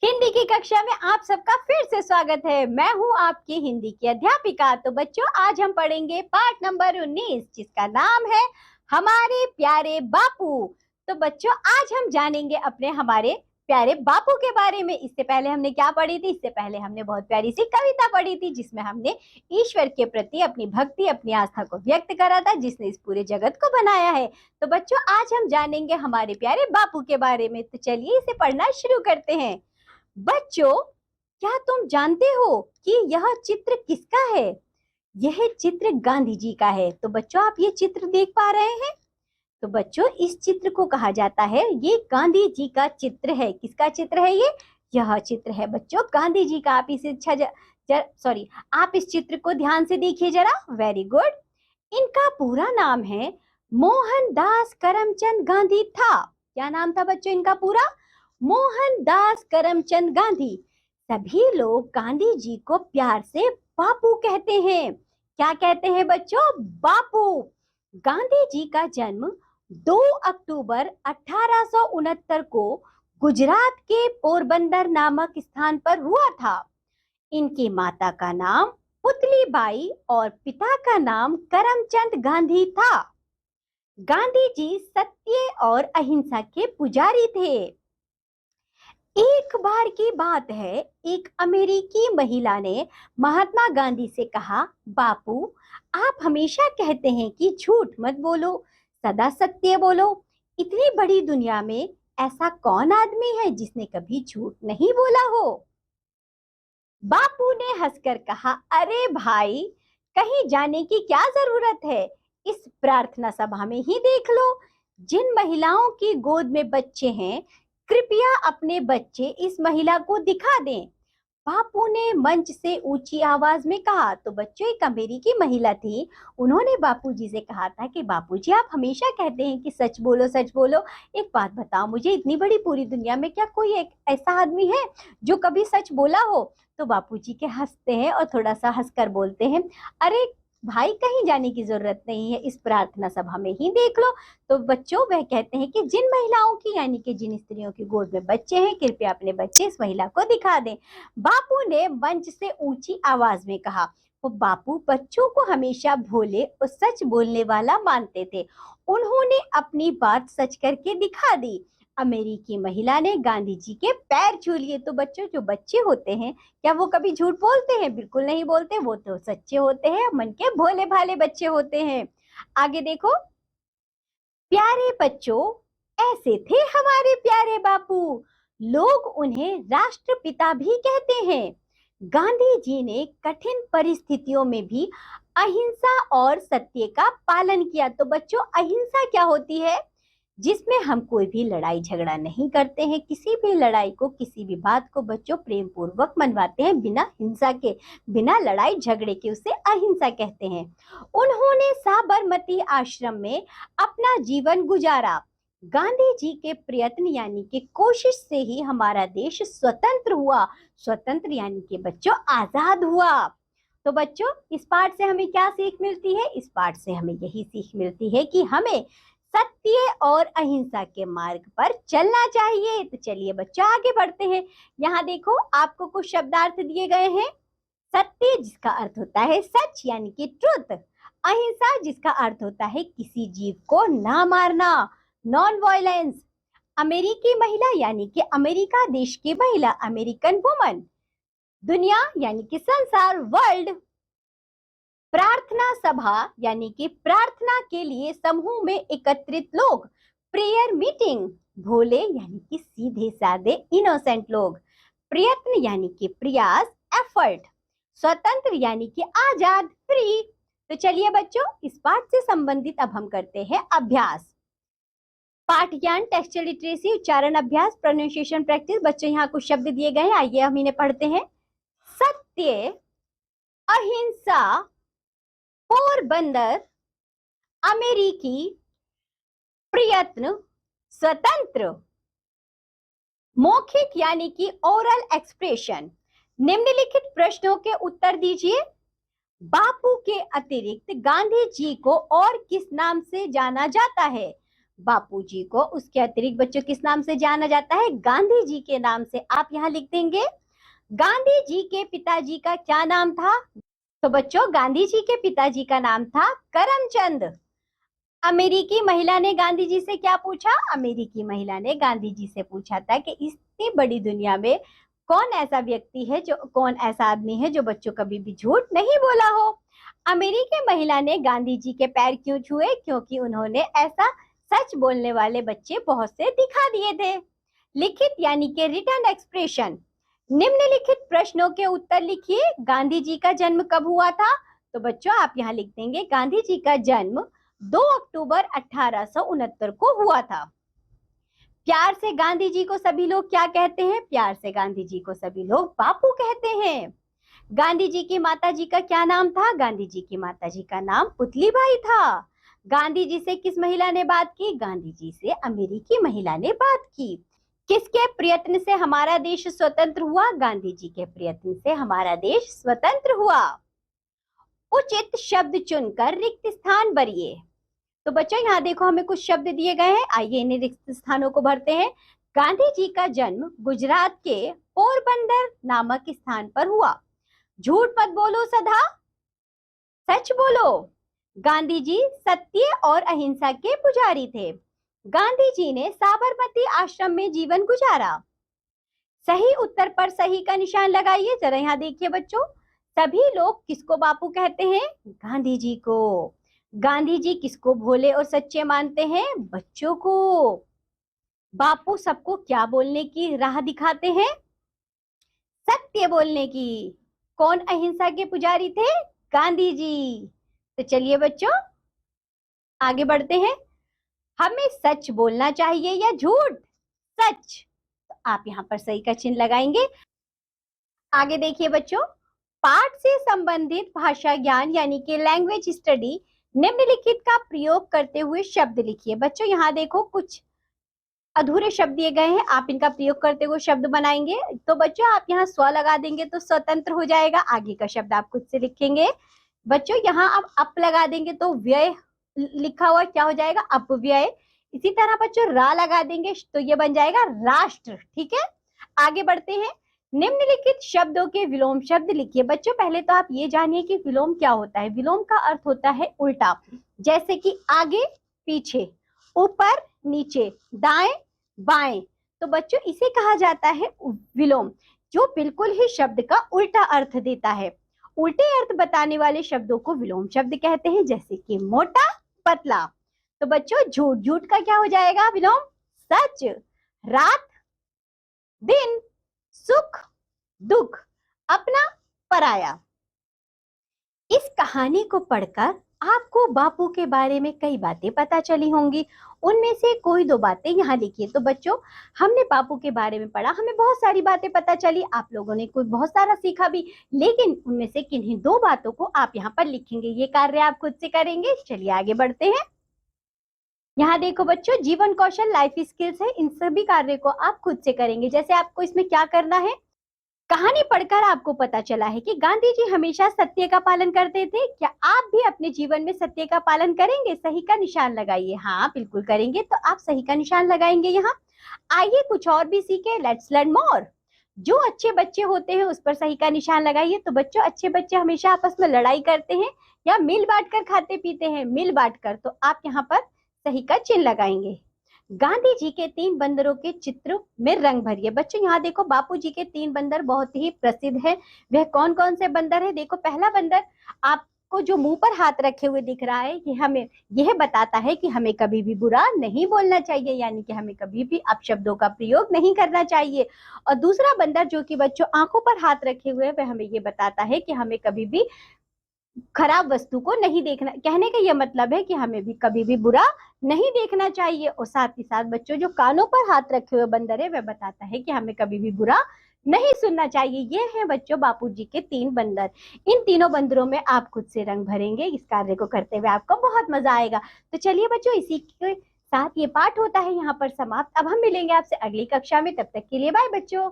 हिंदी की कक्षा में आप सबका फिर से स्वागत है। मैं हूं आपकी हिंदी की अध्यापिका। तो बच्चों, आज हम पढ़ेंगे पाठ नंबर 19 जिसका नाम है हमारे प्यारे बापू। तो बच्चों, आज हम जानेंगे अपने हमारे प्यारे बापू के बारे में। इससे पहले हमने क्या पढ़ी थी? इससे पहले हमने बहुत प्यारी सी कविता पढ़ी थी जिसमें हमने ईश्वर के प्रति अपनी भक्ति, अपनी आस्था को व्यक्त करा था, जिसने इस पूरे जगत को बनाया है। तो बच्चों, आज हम जानेंगे हमारे प्यारे बापू के बारे में। तो चलिए इसे पढ़ना शुरू करते हैं। बच्चों, क्या तुम जानते हो कि यह चित्र किसका है? यह चित्र गांधी जी का है। तो बच्चों, आप ये चित्र देख पा रहे हैं? तो बच्चों, इस चित्र को कहा जाता है, ये गांधी जी का चित्र है। किसका चित्र है ये? यह चित्र है बच्चों गांधी जी का। आप इसे आप इस चित्र को ध्यान से देखिए जरा। Very good. इनका पूरा नाम है मोहनदास करमचंद गांधी था। क्या नाम था बच्चों इनका पूरा? मोहनदास करमचंद गांधी। सभी लोग गांधी जी को प्यार से बापू कहते हैं। क्या कहते हैं बच्चों? बापू। गांधी जी का जन्म 2 अक्टूबर 1869 को गुजरात के पोरबंदर नामक स्थान पर हुआ था। इनकी माता का नाम पुतलीबाई और पिता का नाम करमचंद गांधी था। गांधी जी सत्य और अहिंसा के पुजारी थे। एक बार की बात है, एक अमेरिकी महिला ने महात्मा गांधी से कहा, बापू, आप हमेशा कहते हैं कि झूठ मत बोलो, सदा सत्य बोलो। इतनी बड़ी दुनिया में ऐसा कौन आदमी है जिसने कभी झूठ नहीं बोला हो? बापू ने हंसकर कहा, अरे भाई, कहीं जाने की क्या जरूरत है? इस प्रार्थना सभा में ही देख लो। जिन महिलाओं की गोद में बच्चे हैं, कृपया अपने बच्चे इस महिला को दिखा दें। बापू ने मंच से ऊंची आवाज में कहा। तो बच्चों, एक अमेरिकी महिला थी, उन्होंने बापूजी से कहा था कि बापूजी, आप हमेशा कहते हैं कि सच बोलो, सच बोलो। एक बात बताओ मुझे, इतनी बड़ी पूरी दुनिया में क्या कोई एक ऐसा आदमी है जो कभी सच बोला हो? तो बापूजी के हंसते हैं और थोड़ा सा हंसकर बोलते हैं, अरे भाई, कहीं जाने की जरूरत नहीं है, इस प्रार्थना सभा में ही देख लो। तो बच्चों, वह कहते हैं कि जिन महिलाओं की यानी कि जिन स्त्रियों की गोद में बच्चे हैं, कृपया अपने बच्चे इस महिला को दिखा दें। बापू ने मंच से ऊंची आवाज में कहा। वो बापू बच्चों को हमेशा भोले और सच बोलने वाला मानते थे। उन्होंने अपनी बात सच करके दिखा दी। अमेरिकी महिला ने गांधी जी के पैर छू लिए। तो बच्चों, जो बच्चे होते हैं, क्या वो कभी झूठ बोलते हैं? बिल्कुल नहीं बोलते। वो तो सच्चे होते हैं, मन के भोले भाले बच्चे होते हैं। आगे देखो। प्यारे बच्चों, ऐसे थे हमारे प्यारे बापू। लोग उन्हें राष्ट्रपिता भी कहते हैं। गांधी जी ने कठिन परिस्थितियों में भी अहिंसा और सत्य का पालन किया। तो बच्चों, अहिंसा क्या होती है? जिसमें हम कोई भी लड़ाई झगड़ा नहीं करते हैं। किसी भी लड़ाई को, किसी भी बात को बच्चों प्रेम पूर्वक मनवाते हैं, बिना हिंसा के, बिना लड़ाई झगड़े के। उसे अहिंसा कहते हैं। उन्होंने साबरमती आश्रम में अपना जीवन गुजारा। गांधी जी के प्रयत्न यानी कि कोशिश से ही हमारा देश स्वतंत्र हुआ। स्वतंत्र यानी कि बच्चों आजाद हुआ। तो बच्चों, इस पाठ से हमें क्या सीख मिलती है? इस पाठ से हमें यही सीख मिलती है कि हमें सत्य और अहिंसा के मार्ग पर चलना चाहिए। तो चलिए बच्चों, आगे बढ़ते हैं। यहाँ देखो, आपको कुछ शब्दार्थ दिए गए हैं। सत्य जिसका अर्थ होता है सच यानी कि ट्रुथ। अहिंसा जिसका अर्थ होता है किसी जीव को ना मारना, नॉन वायलेंस। अमेरिकी महिला यानी कि अमेरिका देश की महिला, अमेरिकन वुमन। दुनिया यानी कि संसार, वर्ल्ड। प्रार्थना सभा यानी कि प्रार्थना के लिए समूह में एकत्रित लोग, प्रेयर मीटिंग। भोले यानी कि सीधे साधे इनोसेंट लोग। प्रयत्न यानी कि प्रयास, एफर्ट। स्वतंत्र यानी कि आजाद, फ्री। तो चलिए बच्चों, इस पाठ से संबंधित अब हम करते हैं अभ्यास। पाठ ज्ञान, टेक्सचुअल लिटरेसी, उच्चारण अभ्यास, प्रोनाउंसिएशन प्रैक्टिस। बच्चों, यहाँ कुछ शब्द दिए गए हैं, आइए हम इन्हें पढ़ते हैं। सत्य, अहिंसा, पोरबंदर, अमेरिकी, प्रयत्न, स्वतंत्र। मौखिक यानी कि ओरल एक्सप्रेशन। निम्नलिखित प्रश्नों के उत्तर दीजिए। बापू के अतिरिक्त गांधी जी को और किस नाम से जाना जाता है? बापूजी को उसके अतिरिक्त बच्चों किस नाम से जाना जाता है? गांधी जी के नाम से। आप यहाँ लिख देंगे गांधी जी के पिताजी का क्या नाम था? तो बच्चों गांधी जी के पिताजी का नाम था करमचंद। अमेरिकी महिला ने गांधी जी से क्या पूछा? अमेरिकी महिला ने गांधी जी से पूछा था कि इतनी बड़ी दुनिया में कौन ऐसा व्यक्ति है, जो कौन ऐसा आदमी है जो बच्चों कभी भी झूठ नहीं बोला हो। अमेरिकी महिला ने गांधी जी के पैर क्यों छुए? क्योंकि उन्होंने ऐसा सच बोलने वाले बच्चे बहुत से दिखा दिए थे। लिखित यानी कि रिटन एक्सप्रेशन। निम्नलिखित प्रश्नों के उत्तर लिखिए। गांधी जी का जन्म कब हुआ था? तो बच्चों आप यहाँ लिख देंगे गांधी जी का जन्म 2 अक्टूबर 1869 को हुआ था। प्यार से गांधी जी को सभी लोग क्या कहते हैं? प्यार से गांधी जी को सभी लोग बापू कहते हैं। गांधी जी की माता जी का क्या नाम था? गांधी जी की माता जी का नाम पुतलीबाई था। गांधी जी से किस महिला ने बात की? गांधी जी से अमेरिकी महिला ने बात की। किसके प्रयत्न से हमारा देश स्वतंत्र हुआ? गांधी जी के प्रयत्न से हमारा देश स्वतंत्र हुआ। उचित शब्द चुनकर रिक्त स्थान भरिए। तो बच्चों यहाँ देखो हमें कुछ शब्द दिए गए हैं, आइए इन्हें रिक्त स्थानों को भरते हैं। गांधी जी का जन्म गुजरात के पोरबंदर नामक स्थान पर हुआ। झूठ मत बोलो सदा, सच बोलो। गांधी जी सत्य और अहिंसा के पुजारी थे। गांधी जी ने साबरमती आश्रम में जीवन गुजारा। सही उत्तर पर सही का निशान लगाइए। जरा यहाँ देखिए बच्चों, सभी लोग किसको बापू कहते हैं? गांधी जी को। गांधी जी किसको भोले और सच्चे मानते हैं? बच्चों को। बापू सबको क्या बोलने की राह दिखाते हैं? सत्य बोलने की। कौन अहिंसा के पुजारी थे? गांधी जी। तो चलिए बच्चों आगे बढ़ते हैं। हमें सच बोलना चाहिए या झूठ? सच। तो आप यहाँ पर सही का चिन्ह लगाएंगे। आगे देखिए बच्चों, पाठ से संबंधित भाषा ज्ञान यानी कि लैंग्वेज स्टडी निम्नलिखित का प्रयोग करते हुए शब्द लिखिए। बच्चों यहाँ देखो कुछ अधूरे शब्द दिए गए हैं, आप इनका प्रयोग करते हुए शब्द बनाएंगे। तो बच्चों आप यहाँ स्व लगा देंगे तो स्वतंत्र हो जाएगा, आगे का शब्द आप खुद से लिखेंगे। बच्चों यहाँ आप अप लगा देंगे तो व्यय लिखा हुआ क्या हो जाएगा? अपव्यय। इसी तरह बच्चों रा लगा देंगे तो ये बन जाएगा राष्ट्र। ठीक है, आगे बढ़ते हैं। निम्नलिखित शब्दों के विलोम शब्द लिखिए। बच्चों पहले तो आप ये जानिए कि विलोम क्या होता है। विलोम का अर्थ होता है उल्टा, जैसे कि आगे पीछे, ऊपर नीचे, दाएं बाएं। तो बच्चों इसे कहा जाता है विलोम, जो बिल्कुल ही शब्द का उल्टा अर्थ देता है। उल्टे अर्थ बताने वाले शब्दों को विलोम शब्द कहते हैं, जैसे कि मोटा पतला। तो बच्चों झूठ, झूठ का क्या हो जाएगा विलोम? सच। रात दिन, सुख दुख, अपना पराया। इस कहानी को पढ़कर आपको बापू के बारे में कई बातें पता चली होंगी। उनमें से कोई दो बातें यहाँ लिखिए। तो बच्चों हमने बापू के बारे में पढ़ा, हमें बहुत सारी बातें पता चली, आप लोगों ने कोई बहुत सारा सीखा भी, लेकिन उनमें से किन्हीं दो बातों को आप यहाँ पर लिखेंगे। ये कार्य आप खुद से करेंगे। चलिए आगे बढ़ते हैं। यहाँ देखो बच्चों, जीवन कौशल लाइफ स्किल्स है, इन सभी कार्य को आप खुद से करेंगे। जैसे आपको इसमें क्या करना है, कहानी पढ़कर आपको पता चला है कि गांधी जी हमेशा सत्य का पालन करते थे। क्या आप भी अपने जीवन में सत्य का पालन करेंगे? सही का निशान लगाइए। हाँ बिल्कुल करेंगे, तो आप सही का निशान लगाएंगे यहाँ। आइए कुछ और भी सीखे, लेट्स लर्न मोर। जो अच्छे बच्चे होते हैं उस पर सही का निशान लगाइए। तो बच्चों अच्छे बच्चे हमेशा आपस में लड़ाई करते हैं या मिल बांट कर खाते पीते हैं? मिल बांट कर। तो आप यहाँ पर सही का चिन्ह लगाएंगे। गांधी जी के 3 बंदरों के चित्र में रंग भरिए। बच्चों यहाँ देखो बापू जी के 3 बंदर बहुत ही प्रसिद्ध है। वह कौन कौन से बंदर है? देखो पहला बंदर आपको जो मुंह पर हाथ रखे हुए दिख रहा है, ये हमें यह बताता है कि हमें कभी भी बुरा नहीं बोलना चाहिए, यानी कि हमें कभी भी अपशब्दों का प्रयोग नहीं करना चाहिए। और दूसरा बंदर जो कि बच्चों आंखों पर हाथ रखे हुए, वह हमें ये बताता है कि हमें कभी भी खराब वस्तु को नहीं देखना। कहने का यह मतलब है कि हमें भी कभी भी बुरा नहीं देखना चाहिए। और साथ ही साथ बच्चों जो कानों पर हाथ रखे हुए बंदर है, वह बताता है कि हमें कभी भी बुरा नहीं सुनना चाहिए। ये है बच्चों बापू जी के 3 बंदर। इन तीनों बंदरों में आप खुद से रंग भरेंगे। इस कार्य को करते हुए आपको बहुत मजा आएगा। तो चलिए बच्चों इसी के साथ ये पाठ होता है यहाँ पर समाप्त। अब हम मिलेंगे आपसे अगली कक्षा में, तब तक के लिए बाय बच्चों।